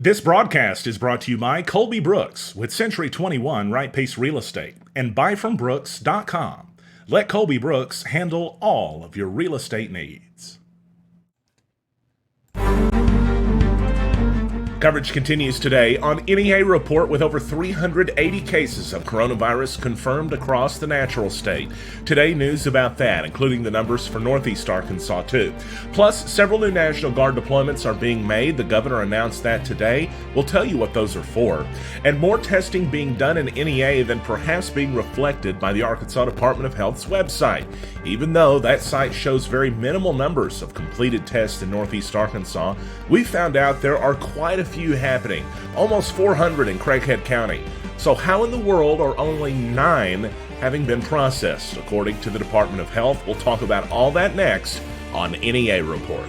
This broadcast is brought to you by Colby Brooks with Century 21 Right Pace Real Estate and buyfrombrooks.com. Let Colby Brooks handle all of your real estate needs. Coverage continues today on NEA report with over 380 cases of coronavirus confirmed across the natural state. Today, news about that, including the numbers for Northeast Arkansas, too. Plus, several new National Guard deployments are being made. The governor announced that today. We'll tell you what those are for. And more testing being done in NEA than perhaps being reflected by the Arkansas Department of Health's website. Even though that site shows very minimal numbers of completed tests in Northeast Arkansas, we found out there are quite a few happening, almost 400 in Craighead County. So how in the world are only 9 having been processed, according to the Department of Health? We'll talk about all that next on NEA Report.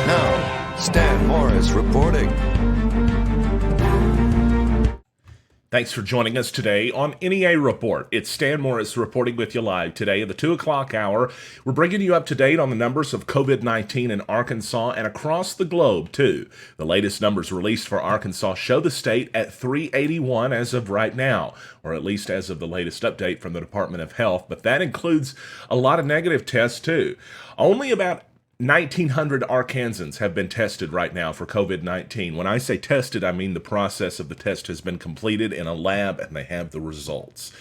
Now, Stan Morris reporting. Thanks for joining us today on NEA Report. It's Stan Morris reporting with you live today at the 2 o'clock hour. We're bringing you up to date on the numbers of COVID-19 in Arkansas and across the globe, too. The latest numbers released for Arkansas show the state at 381 as of right now, or at least as of the latest update from the Department of Health, but that includes a lot of negative tests, too. Only about 1,900 Arkansans have been tested right now for COVID-19. When I say tested, I mean the process of the test has been completed in a lab and they have the results.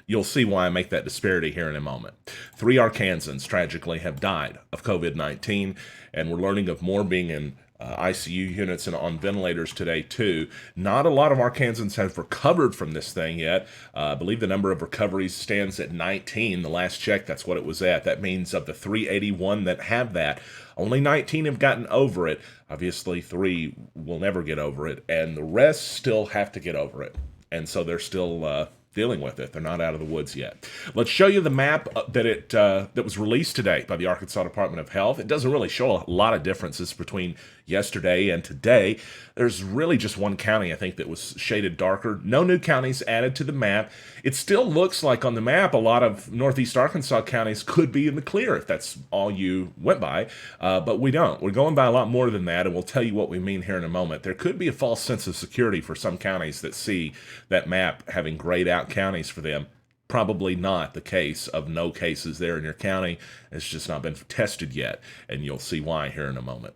You'll see why I make that disparity here in a moment. 3 Arkansans tragically have died of COVID-19, and we're learning of more being in ICU units and on ventilators today, too. Not a lot of Arkansans have recovered from this thing yet. I believe the number of recoveries stands at 19. The last check, that's what it was at. That means of the 381 that have that, only 19 have gotten over it. Obviously, 3 will never get over it, and the rest still have to get over it. And so they're still dealing with it. They're not out of the woods yet. Let's show you the map that was released today by the Arkansas Department of Health. It doesn't really show a lot of differences between yesterday and today. There's really just one county, I think, that was shaded darker. No new counties added to the map. It still looks like on the map a lot of Northeast Arkansas counties could be in the clear if that's all you went by, but we don't. We're going by a lot more than that, and we'll tell you what we mean here in a moment. There could be a false sense of security for some counties that see that map having grayed out counties for them. Probably not the case of no cases there in your county. It's just not been tested yet, and you'll see why here in a moment.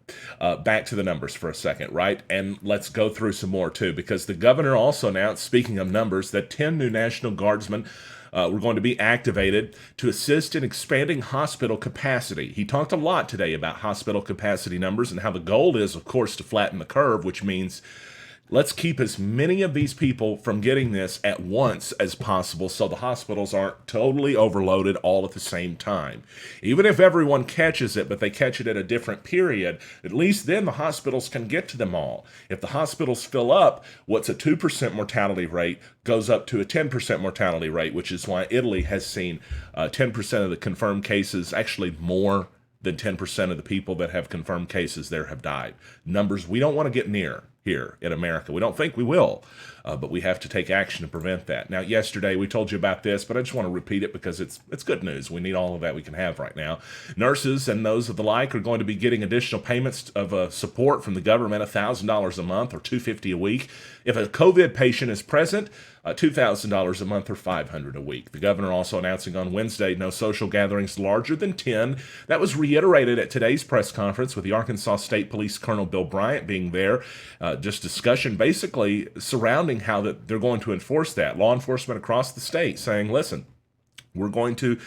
Back to the numbers for a second, right? And let's go through some more, too, because the governor also announced, speaking of numbers, that 10 new National Guardsmen were going to be activated to assist in expanding hospital capacity. He talked a lot today about hospital capacity numbers and how the goal is, of course, to flatten the curve, which means let's keep as many of these people from getting this at once as possible so the hospitals aren't totally overloaded all at the same time. Even if everyone catches it, but they catch it at a different period, at least then the hospitals can get to them all. If the hospitals fill up, what's a 2% mortality rate goes up to a 10% mortality rate, which is why Italy has seen 10% of the confirmed cases, actually more than 10% of the people that have confirmed cases there have died. Numbers we don't want to get near here in America. We don't think we will, but we have to take action to prevent that. Now, yesterday we told you about this, but I just want to repeat it because it's good news. We need all of that we can have right now. Nurses and those of the like are going to be getting additional payments of support from the government, $1,000 a month or $250 a week. If a COVID patient is present, $2,000 a month or $500 a week. The governor also announcing on Wednesday no social gatherings larger than 10. That was reiterated at today's press conference with the Arkansas State Police Colonel Bill Bryant being there. Just discussion basically surrounding how that they're going to enforce that. Law enforcement across the state saying, listen, we're going to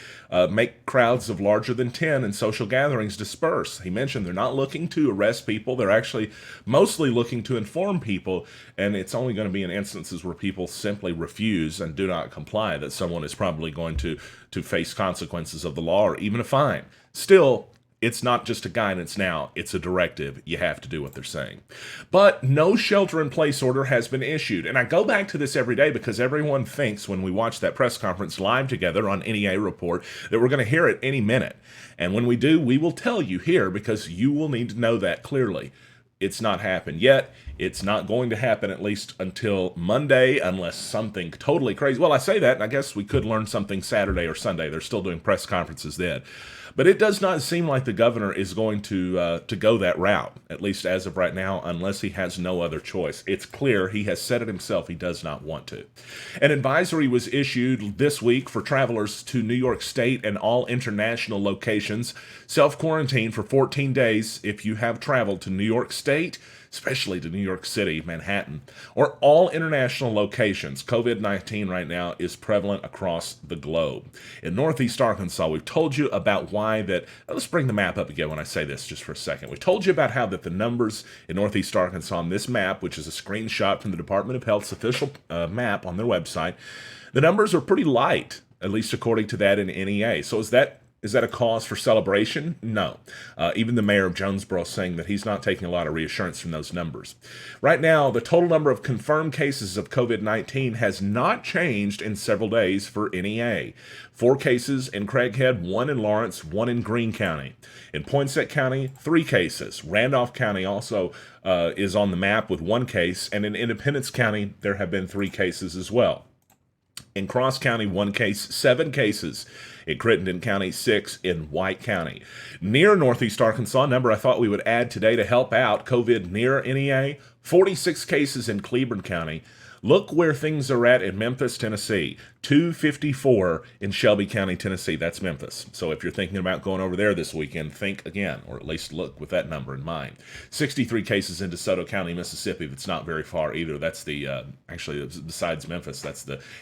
make crowds of larger than 10 and social gatherings disperse. He mentioned they're not looking to arrest people. They're actually mostly looking to inform people, and it's only going to be in instances where people simply refuse and do not comply that someone is probably going to face consequences of the law or even a fine. Still, it's not just a guidance now, it's a directive. You have to do what they're saying. But no shelter-in-place order has been issued. And I go back to this every day because everyone thinks when we watch that press conference live together on NEA Report that we're going to hear it any minute. And when we do, we will tell you here because you will need to know that clearly. It's not happened yet. It's not going to happen at least until Monday, unless something totally crazy. Well, I say that, and I guess we could learn something Saturday or Sunday. They're still doing press conferences then. But it does not seem like the governor is going to go that route, at least as of right now, unless he has no other choice. It's clear he has said it himself. He does not want to. An advisory was issued this week for travelers to New York State and all international locations. Self-quarantine for 14 days if you have traveled to New York State, especially to New York City, Manhattan, or all international locations. COVID-19 right now is prevalent across the globe. In Northeast Arkansas, we've told you about why that, let's bring the map up again when I say this just for a second. We've told you about how that the numbers in Northeast Arkansas on this map, which is a screenshot from the Department of Health's official map on their website, the numbers are pretty light, at least according to that in NEA. So is that a cause for celebration? No. Even the mayor of Jonesboro saying that he's not taking a lot of reassurance from those numbers. Right now, the total number of confirmed cases of COVID-19 has not changed in several days for NEA. 4 cases in Craighead, 1 in Lawrence, 1 in Greene County. In Poinsett County, 3 cases. Randolph County also is on the map with 1 case, and in Independence County, there have been 3 cases as well. In Cross County, 1 case, 7 cases. In Crittenden County, 6 in White County. Near Northeast Arkansas, number I thought we would add today to help out COVID near NEA, 46 cases in Cleburne County. Look where things are at in Memphis, Tennessee. 254 in Shelby County, Tennessee. That's Memphis. So if you're thinking about going over there this weekend, think again, or at least look with that number in mind. 63 cases in DeSoto County, Mississippi. That's not very far either. That's the, actually, besides Memphis,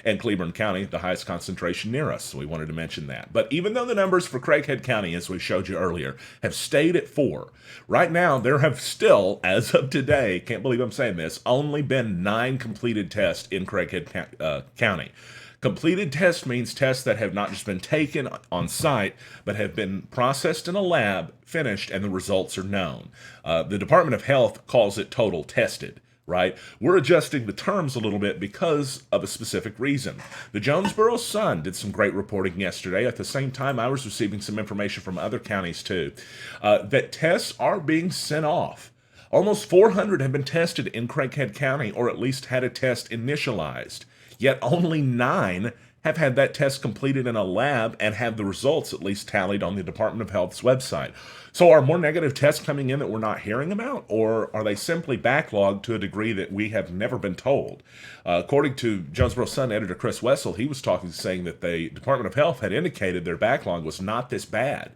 and Cleburne County, the highest concentration near us. So we wanted to mention that. But even though the numbers for Craighead County, as we showed you earlier, have stayed at 4, right now there have still, as of today, can't believe I'm saying this, only been 9 completed tests in Craighead County. Completed test means tests that have not just been taken on site, but have been processed in a lab, finished, and the results are known. The Department of Health calls it total tested, right? We're adjusting the terms a little bit because of a specific reason. The Jonesboro Sun did some great reporting yesterday. At the same time, I was receiving some information from other counties too, that tests are being sent off. Almost 400 have been tested in Craighead County, or at least had a test initialized. Yet only 9 have had that test completed in a lab and have the results at least tallied on the Department of Health's website. So are more negative tests coming in that we're not hearing about, or are they simply backlogged to a degree that we have never been told? According to Jonesboro Sun editor Chris Wessel, he was saying that the Department of Health had indicated their backlog was not this bad.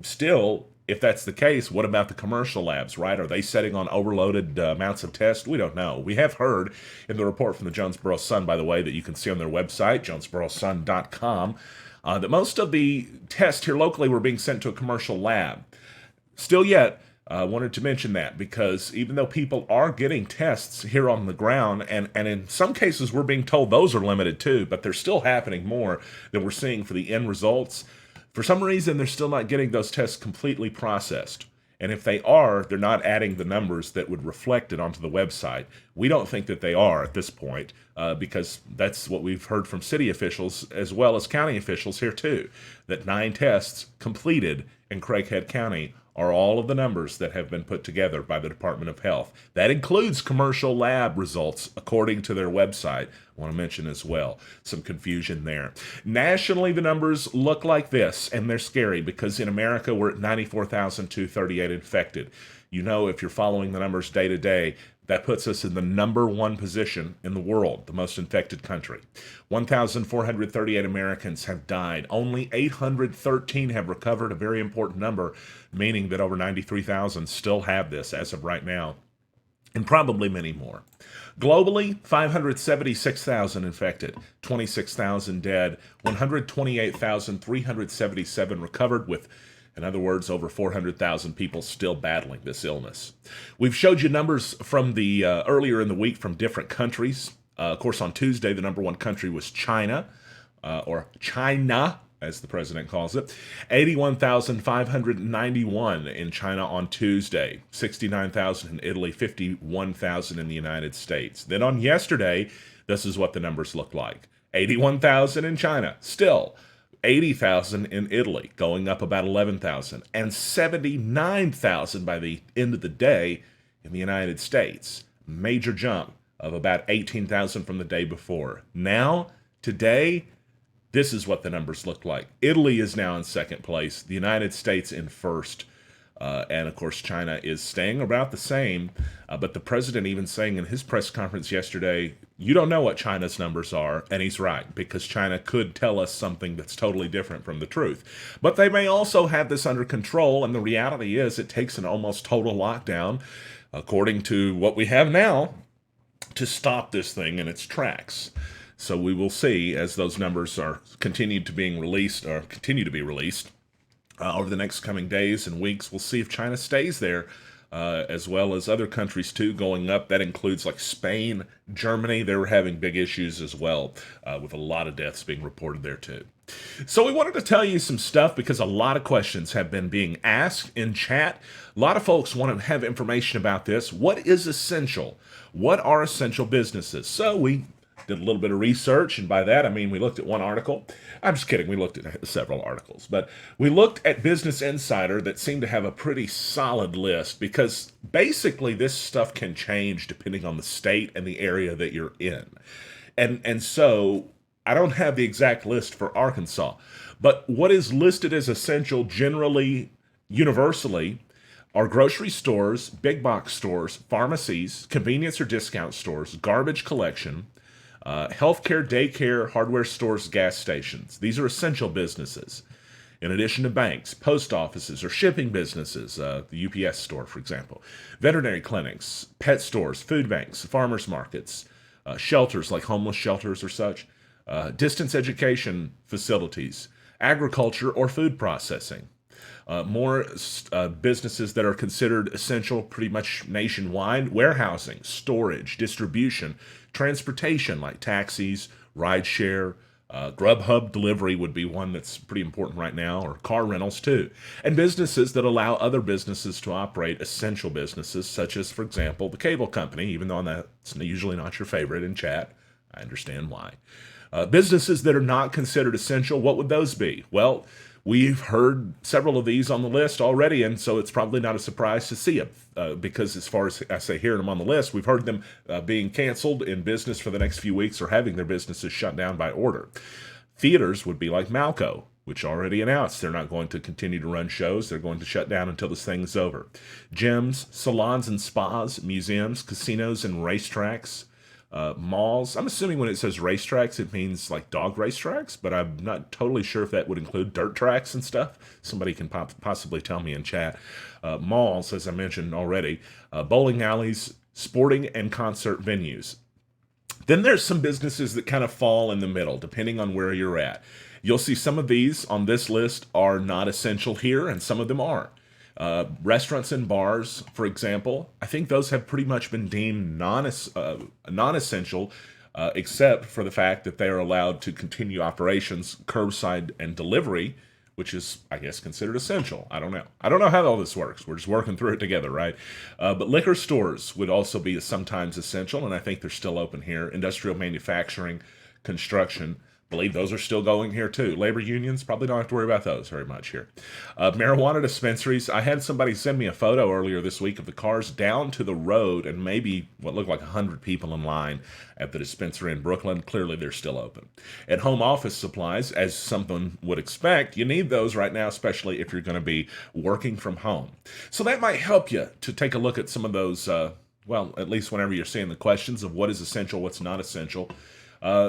Still, if that's the case, what about the commercial labs, right? Are they setting on overloaded amounts of tests? We don't know. We have heard in the report from the Jonesboro Sun, by the way, that you can see on their website, jonesborosun.com, that most of the tests here locally were being sent to a commercial lab. Still yet, I wanted to mention that because even though people are getting tests here on the ground, and in some cases we're being told those are limited too, but they're still happening more than we're seeing for the end results. For some reason, they're still not getting those tests completely processed. And if they are, they're not adding the numbers that would reflect it onto the website. We don't think that they are at this point because that's what we've heard from city officials as well as county officials here too, that 9 tests completed in Craighead County are all of the numbers that have been put together by the Department of Health. That includes commercial lab results according to their website. I want to mention as well, some confusion there. Nationally, the numbers look like this, and they're scary because in America, we're at 94,238 infected. You know, if you're following the numbers day to day, that puts us in the number 1 position in the world, the most infected country. 1,438 Americans have died. Only 813 have recovered, a very important number, meaning that over 93,000 still have this as of right now, and probably many more. Globally, 576,000 infected, 26,000 dead, 128,377 recovered, with, in other words, over 400,000 people still battling this illness. We've showed you numbers from the earlier in the week from different countries. Of course, on Tuesday, the number 1 country was China, or China, as the president calls it. 81,591 in China on Tuesday, 69,000 in Italy, 51,000 in the United States. Then on yesterday, this is what the numbers look like. 81,000 in China, still 80,000 in Italy, going up about 11,000, and 79,000 by the end of the day in the United States. Major jump of about 18,000 from the day before. Now, today, this is what the numbers look like. Italy is now in second place, the United States in first. And of course, China is staying about the same. But the president even saying in his press conference yesterday, you don't know what China's numbers are. And he's right, because China could tell us something that's totally different from the truth. But they may also have this under control. And the reality is it takes an almost total lockdown, according to what we have now, to stop this thing in its tracks. So we will see as those numbers are continue to be released over the next coming days and weeks. We'll see if China stays there, as well as other countries too going up. That includes like Spain, Germany. They were having big issues as well, with a lot of deaths being reported there too. So we wanted to tell you some stuff because a lot of questions have been being asked in chat. A lot of folks want to have information about this. What is essential? What are essential businesses? So we did a little bit of research, and by that I mean we looked at one article. I'm just kidding, we looked at several articles, but we looked at Business Insider that seemed to have a pretty solid list, because basically this stuff can change depending on the state and the area that you're in. And so I don't have the exact list for Arkansas, but what is listed as essential generally, universally, are grocery stores, big box stores, pharmacies, convenience or discount stores, garbage collection, healthcare, daycare, hardware stores, gas stations. These are essential businesses. In addition to banks, post offices, or shipping businesses, the UPS store, for example, veterinary clinics, pet stores, food banks, farmers markets, shelters like homeless shelters or such, distance education facilities, agriculture or food processing. More businesses that are considered essential pretty much nationwide: warehousing, storage, distribution, transportation like taxis, rideshare, Grubhub delivery would be one that's pretty important right now, or car rentals too. And businesses that allow other businesses to operate, essential businesses, such as, for example, the cable company, even though that's usually not your favorite in chat. I understand why. Businesses that are not considered essential, what would those be? Well, we've heard several of these on the list already, and so it's probably not a surprise to see them, because as far as I say hearing them on the list, we've heard them being canceled in business for the next few weeks or having their businesses shut down by order. Theaters would be like Malco, which already announced they're not going to continue to run shows. They're going to shut down until this thing's over. Gyms, salons and spas, museums, casinos and racetracks, malls. I'm assuming when it says racetracks, it means like dog racetracks, but I'm not totally sure if that would include dirt tracks and stuff. Somebody can possibly tell me in chat. Malls, as I mentioned already, bowling alleys, sporting and concert venues. Then there's some businesses that kind of fall in the middle, depending on where you're at. You'll see some of these on this list are not essential here, and some of them are. Restaurants and bars, for example, I think those have pretty much been deemed non-essential, except for the fact that they are allowed to continue operations, curbside and delivery, which is, I guess, considered essential. I don't know. I don't know how all this works. We're just working through it together, right? But liquor stores would also be sometimes essential, and I think they're still open here. Industrial manufacturing, construction, I believe those are still going here too. Labor unions, probably don't have to worry about those very much here. Marijuana dispensaries. I had somebody send me a photo earlier this week of the cars down to the road and maybe what looked like 100 people in line at the dispensary in Brooklyn. Clearly they're still open. At home office supplies, as someone would expect, you need those right now, especially if you're going to be working from home. So that might help you to take a look at some of those, well, at least whenever you're seeing the questions of what is essential, what's not essential.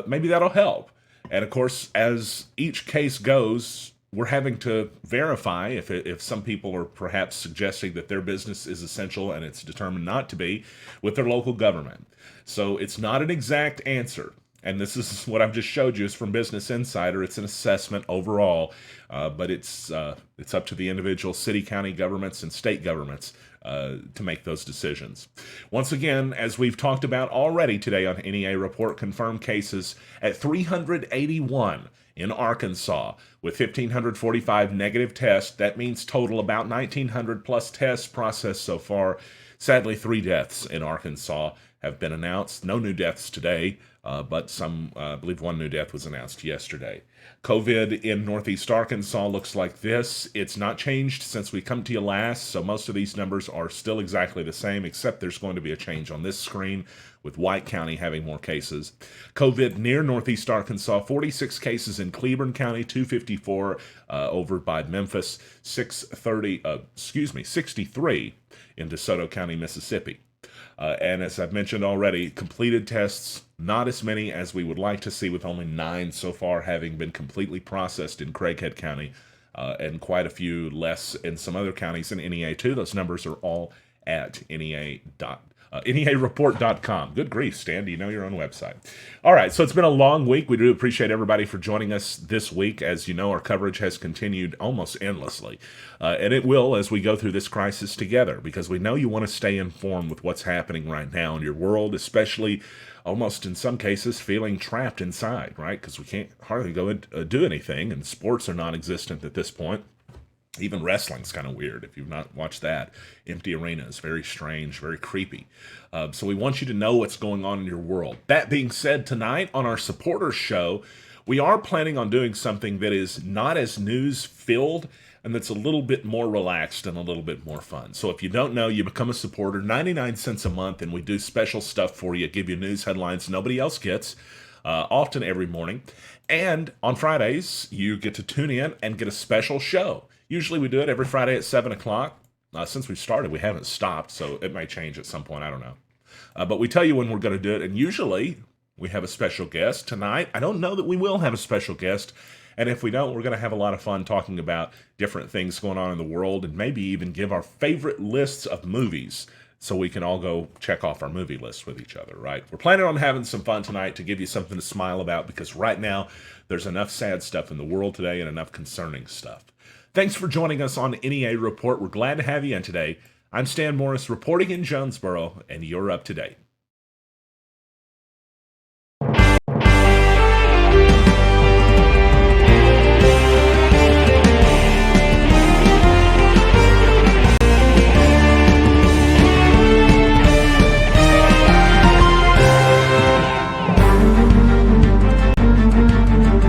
Maybe that'll help. And of course, as each case goes, we're having to verify if some people are perhaps suggesting that their business is essential and it's determined not to be with their local government. So it's not an exact answer. And this is what I've just showed you is from Business Insider. It's an assessment overall, but it's up to the individual city, county governments, and state governments to make those decisions. Once again, as we've talked about already today on NEA Report, confirmed cases at 381 in Arkansas with 1,545 negative tests. That means total about 1,900 plus tests processed so far. Sadly, 3 deaths in Arkansas have been announced. No new deaths today. but I believe one new death was announced yesterday. COVID in Northeast Arkansas looks like this. It's not changed since we come to you last, so most of these numbers are still exactly the same, except there's going to be a change on this screen with White County having more cases. COVID near Northeast Arkansas, 46 cases in Cleburne County, 254 over by Memphis, 63 in DeSoto County, Mississippi. And as I've mentioned already, completed tests, not as many as we would like to see, with only 9 so far having been completely processed in Craighead County, and quite a few less in some other counties in NEA too. Those numbers are all at NEAreport.com. Good grief, Stan, do you know your own website? All right, so it's been a long week. We do appreciate everybody for joining us this week. As you know, our coverage has continued almost endlessly, and it will as we go through this crisis together, because we know you want to stay informed with what's happening right now in your world, especially almost in some cases feeling trapped inside, right? Because we can't hardly go and do anything, and sports are non-existent at this point. Even wrestling's kind of weird if you've not watched that. Empty arenas, very strange, very creepy. So we want you to know what's going on in your world. That being said, tonight on our supporters show, we are planning on doing something that is not as news-filled and that's a little bit more relaxed and a little bit more fun. So if you don't know, you become a supporter, 99 cents a month, and we do special stuff for you, give you news headlines nobody else gets, often every morning. And on Fridays, you get to tune in and get a special show. Usually we do it every Friday at 7 o'clock. Since we've started, we haven't stopped, so it may change at some point, I don't know. But we tell you when we're going to do it, and usually we have a special guest. Tonight, I don't know that we will have a special guest, and if we don't, we're going to have a lot of fun talking about different things going on in the world, and maybe even give our favorite lists of movies so we can all go check off our movie list with each other, right? We're planning on having some fun tonight to give you something to smile about, because right now there's enough sad stuff in the world today and enough concerning stuff. Thanks for joining us on NEA Report. We're glad to have you in today. I'm Stan Morris reporting in Jonesboro, and you're up to date.